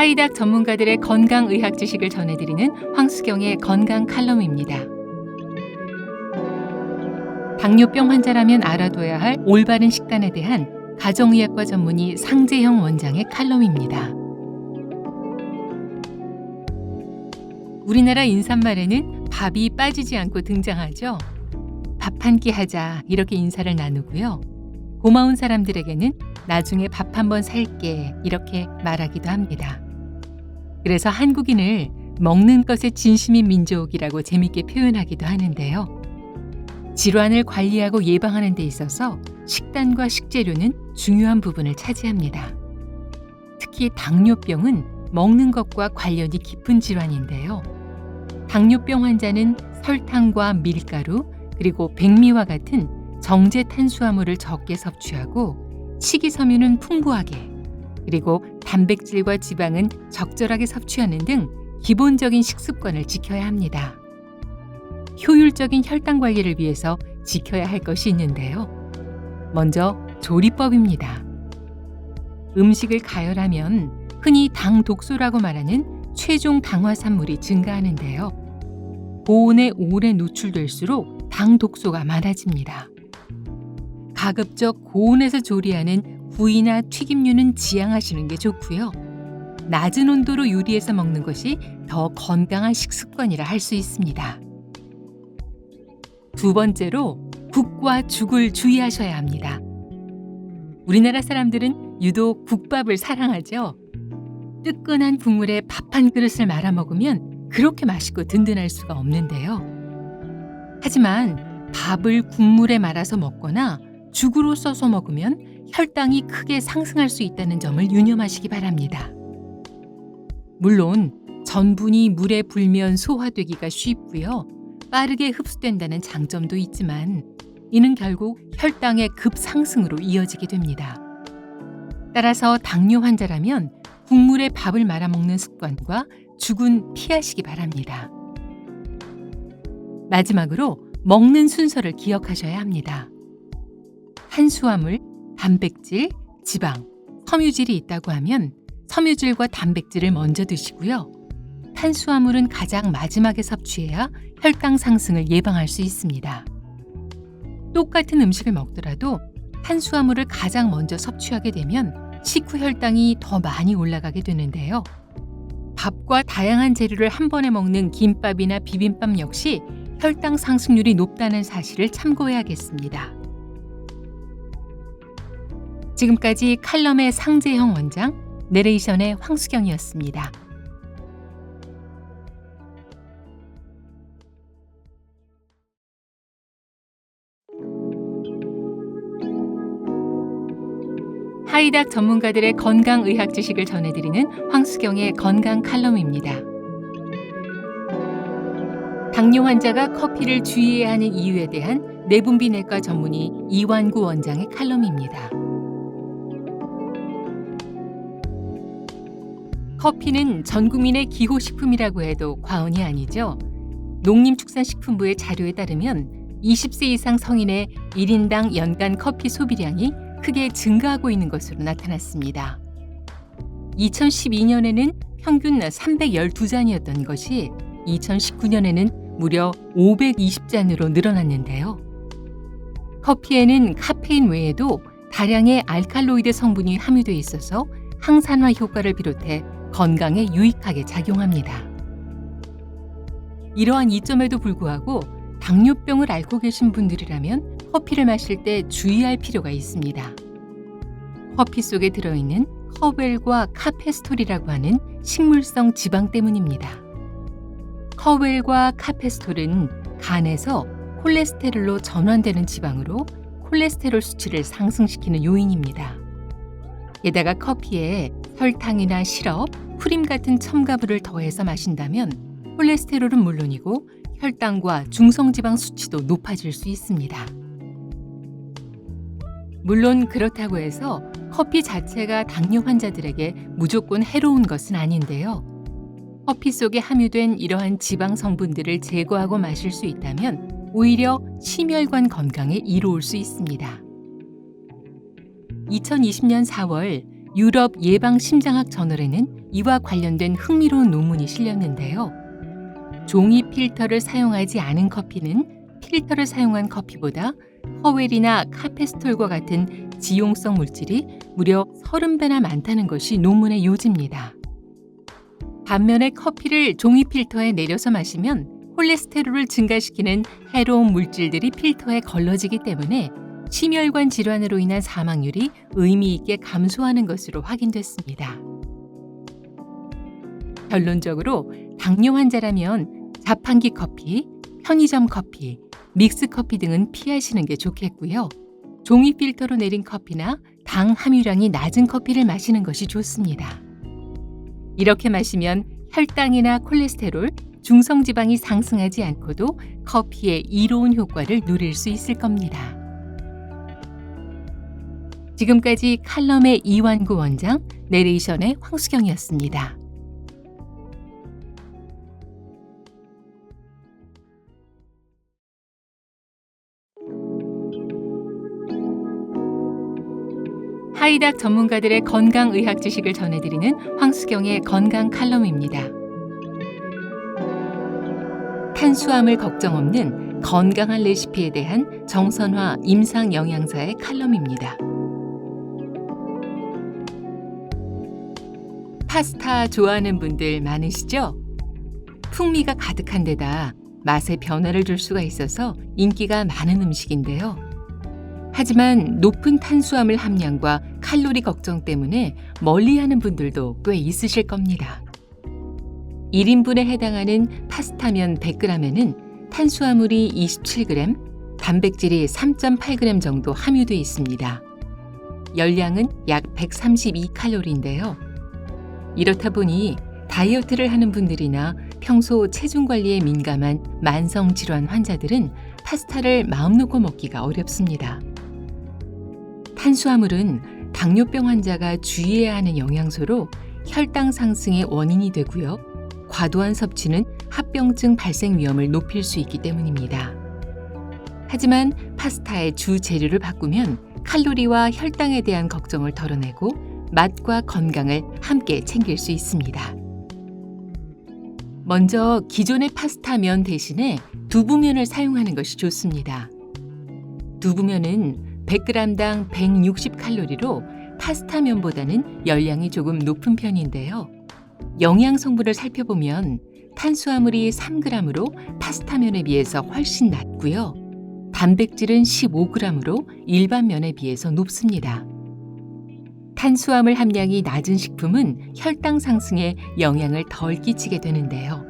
하이닥 전문가들의 건강의학 지식을 전해드리는 황수경의 건강 칼럼입니다. 당뇨병 환자라면 알아둬야 할 올바른 식단에 대한 가정의학과 전문의 상재형 원장의 칼럼입니다. 우리나라 인사말에는 밥이 빠지지 않고 등장하죠. 밥 한 끼 하자 이렇게 인사를 나누고요. 고마운 사람들에게는 나중에 밥 한번 살게 이렇게 말하기도 합니다. 그래서 한국인을 먹는 것에 진심인 민족이라고 재밌게 표현하기도 하는데요. 질환을 관리하고 예방하는 데 있어서 식단과 식재료는 중요한 부분을 차지합니다. 특히 당뇨병은 먹는 것과 관련이 깊은 질환인데요. 당뇨병 환자는 설탕과 밀가루 그리고 백미와 같은 정제 탄수화물을 적게 섭취하고 식이섬유는 풍부하게 그리고 단백질과 지방은 적절하게 섭취하는 등 기본적인 식습관을 지켜야 합니다. 효율적인 혈당 관리를 위해서 지켜야 할 것이 있는데요. 먼저 조리법입니다. 음식을 가열하면 흔히 당 독소라고 말하는 최종 당화산물이 증가하는데요. 고온에 오래 노출될수록 당 독소가 많아집니다. 가급적 고온에서 조리하는 구이나 튀김류는 지양하시는 게 좋고요. 낮은 온도로 요리해서 먹는 것이 더 건강한 식습관이라 할 수 있습니다. 두 번째로 국과 죽을 주의하셔야 합니다. 우리나라 사람들은 유독 국밥을 사랑하죠. 뜨끈한 국물에 밥 한 그릇을 말아 먹으면 그렇게 맛있고 든든할 수가 없는데요. 하지만 밥을 국물에 말아서 먹거나 죽으로 써서 먹으면 혈당이 크게 상승할 수 있다는 점을 유념하시기 바랍니다. 물론 전분이 물에 불면 소화되기가 쉽고요. 빠르게 흡수된다는 장점도 있지만 이는 결국 혈당의 급상승으로 이어지게 됩니다. 따라서 당뇨 환자라면 국물에 밥을 말아 먹는 습관과 죽은 피하시기 바랍니다. 마지막으로 먹는 순서를 기억하셔야 합니다. 탄수화물, 단백질, 지방, 섬유질이 있다고 하면 섬유질과 단백질을 먼저 드시고요. 탄수화물은 가장 마지막에 섭취해야 혈당 상승을 예방할 수 있습니다. 똑같은 음식을 먹더라도 탄수화물을 가장 먼저 섭취하게 되면 식후 혈당이 더 많이 올라가게 되는데요. 밥과 다양한 재료를 한 번에 먹는 김밥이나 비빔밥 역시 혈당 상승률이 높다는 사실을 참고해야겠습니다. 지금까지 칼럼의 상재형 원장, 내레이션의 황수경이었습니다. 하이닥 전문가들의 건강의학 지식을 전해드리는 황수경의 건강 칼럼입니다. 당뇨 환자가 커피를 주의해야 하는 이유에 대한 내분비내과 전문의 이완구 원장의 칼럼입니다. 커피는 전 국민의 기호식품이라고 해도 과언이 아니죠. 농림축산식품부의 자료에 따르면 20세 이상 성인의 1인당 연간 커피 소비량이 크게 증가하고 있는 것으로 나타났습니다. 2012년에는 평균 312잔이었던 것이 2019년에는 무려 520잔으로 늘어났는데요. 커피에는 카페인 외에도 다량의 알칼로이드 성분이 함유되어 있어서 항산화 효과를 비롯해 건강에 유익하게 작용합니다. 이러한 이점에도 불구하고 당뇨병을 앓고 계신 분들이라면 커피를 마실 때 주의할 필요가 있습니다. 커피 속에 들어있는 커웰과 카페스톨이라고 하는 식물성 지방 때문입니다. 커웰과 카페스톨은 간에서 콜레스테롤로 전환되는 지방으로 콜레스테롤 수치를 상승시키는 요인입니다. 게다가 커피에 설탕이나 시럽, 프림 같은 첨가물을 더해서 마신다면 콜레스테롤은 물론이고 혈당과 중성지방 수치도 높아질 수 있습니다. 물론 그렇다고 해서 커피 자체가 당뇨 환자들에게 무조건 해로운 것은 아닌데요. 커피 속에 함유된 이러한 지방 성분들을 제거하고 마실 수 있다면 오히려 심혈관 건강에 이로울 수 있습니다. 2020년 4월 유럽 예방심장학 저널에는 이와 관련된 흥미로운 논문이 실렸는데요. 종이 필터를 사용하지 않은 커피는 필터를 사용한 커피보다 허웰이나 카페스톨과 같은 지용성 물질이 무려 30배나 많다는 것이 논문의 요지입니다. 반면에 커피를 종이 필터에 내려서 마시면 콜레스테롤을 증가시키는 해로운 물질들이 필터에 걸러지기 때문에 심혈관 질환으로 인한 사망률이 의미 있게 감소하는 것으로 확인됐습니다. 결론적으로 당뇨 환자라면 자판기 커피, 편의점 커피, 믹스 커피 등은 피하시는 게 좋겠고요. 종이 필터로 내린 커피나 당 함유량이 낮은 커피를 마시는 것이 좋습니다. 이렇게 마시면 혈당이나 콜레스테롤, 중성지방이 상승하지 않고도 커피의 이로운 효과를 누릴 수 있을 겁니다. 지금까지 칼럼의 이완구 원장, 내레이션의 황수경이었습니다. 하이닥 전문가들의 건강의학 지식을 전해드리는 황수경의 건강 칼럼입니다. 탄수화물 걱정 없는 건강한 레시피에 대한 정선화 임상영양사의 칼럼입니다. 파스타 좋아하는 분들 많으시죠? 풍미가 가득한 데다 맛에 변화를 줄 수가 있어서 인기가 많은 음식인데요. 하지만 높은 탄수화물 함량과 칼로리 걱정 때문에 멀리하는 분들도 꽤 있으실 겁니다. 1인분에 해당하는 파스타면 100g에는 탄수화물이 27g, 단백질이 3.8g 정도 함유되어 있습니다. 열량은 약 132칼로리인데요. 이렇다 보니 다이어트를 하는 분들이나 평소 체중 관리에 민감한 만성질환 환자들은 파스타를 마음 놓고 먹기가 어렵습니다. 탄수화물은 당뇨병 환자가 주의해야 하는 영양소로 혈당 상승의 원인이 되고요. 과도한 섭취는 합병증 발생 위험을 높일 수 있기 때문입니다. 하지만 파스타의 주 재료를 바꾸면 칼로리와 혈당에 대한 걱정을 덜어내고 맛과 건강을 함께 챙길 수 있습니다. 먼저 기존의 파스타면 대신에 두부면을 사용하는 것이 좋습니다. 두부면은 100g당 160칼로리로 파스타면보다는 열량이 조금 높은 편인데요. 영양 성분을 살펴보면 탄수화물이 3g으로 파스타면에 비해서 훨씬 낮고요. 단백질은 15g으로 일반 면에 비해서 높습니다. 탄수화물 함량이 낮은 식품은 혈당 상승에 영향을 덜 끼치게 되는데요.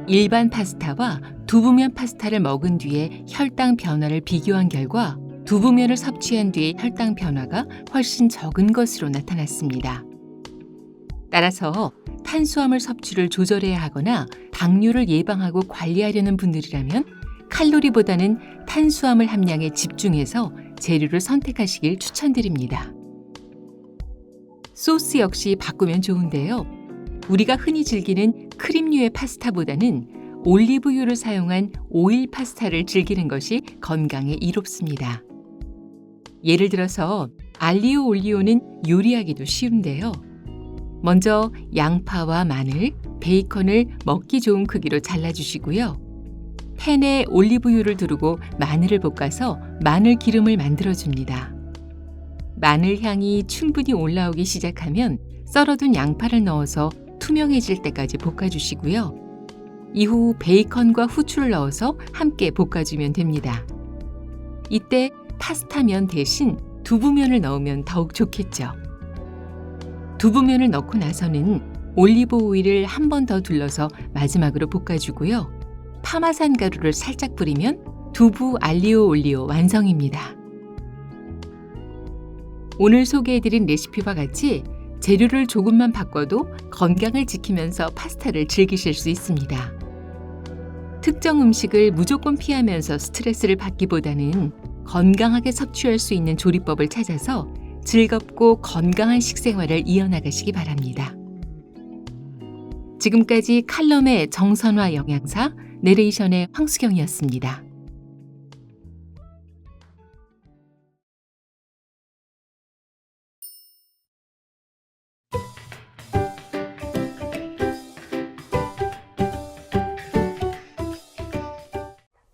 일반 파스타와 두부면 파스타를 먹은 뒤에 혈당 변화를 비교한 결과 두부면을 섭취한 뒤의 혈당 변화가 훨씬 적은 것으로 나타났습니다. 따라서 탄수화물 섭취를 조절해야 하거나 당뇨를 예방하고 관리하려는 분들이라면 칼로리보다는 탄수화물 함량에 집중해서 재료를 선택하시길 추천드립니다. 소스 역시 바꾸면 좋은데요. 우리가 흔히 즐기는 크림류의 파스타보다는 올리브유를 사용한 오일 파스타를 즐기는 것이 건강에 이롭습니다. 예를 들어서 알리오 올리오는 요리하기도 쉬운데요. 먼저 양파와 마늘, 베이컨을 먹기 좋은 크기로 잘라주시고요. 팬에 올리브유를 두르고 마늘을 볶아서 마늘 기름을 만들어줍니다. 마늘 향이 충분히 올라오기 시작하면 썰어둔 양파를 넣어서 투명해질 때까지 볶아주시고요. 이후 베이컨과 후추를 넣어서 함께 볶아주면 됩니다. 이때 파스타면 대신 두부면을 넣으면 더욱 좋겠죠. 두부면을 넣고 나서는 올리브 오일을 한 번 더 둘러서 마지막으로 볶아주고요. 파마산 가루를 살짝 뿌리면 두부 알리오 올리오 완성입니다. 오늘 소개해드린 레시피와 같이 재료를 조금만 바꿔도 건강을 지키면서 파스타를 즐기실 수 있습니다. 특정 음식을 무조건 피하면서 스트레스를 받기보다는 건강하게 섭취할 수 있는 조리법을 찾아서 즐겁고 건강한 식생활을 이어나가시기 바랍니다. 지금까지 칼럼의 정선화 영양사, 내레이션의 황수경이었습니다.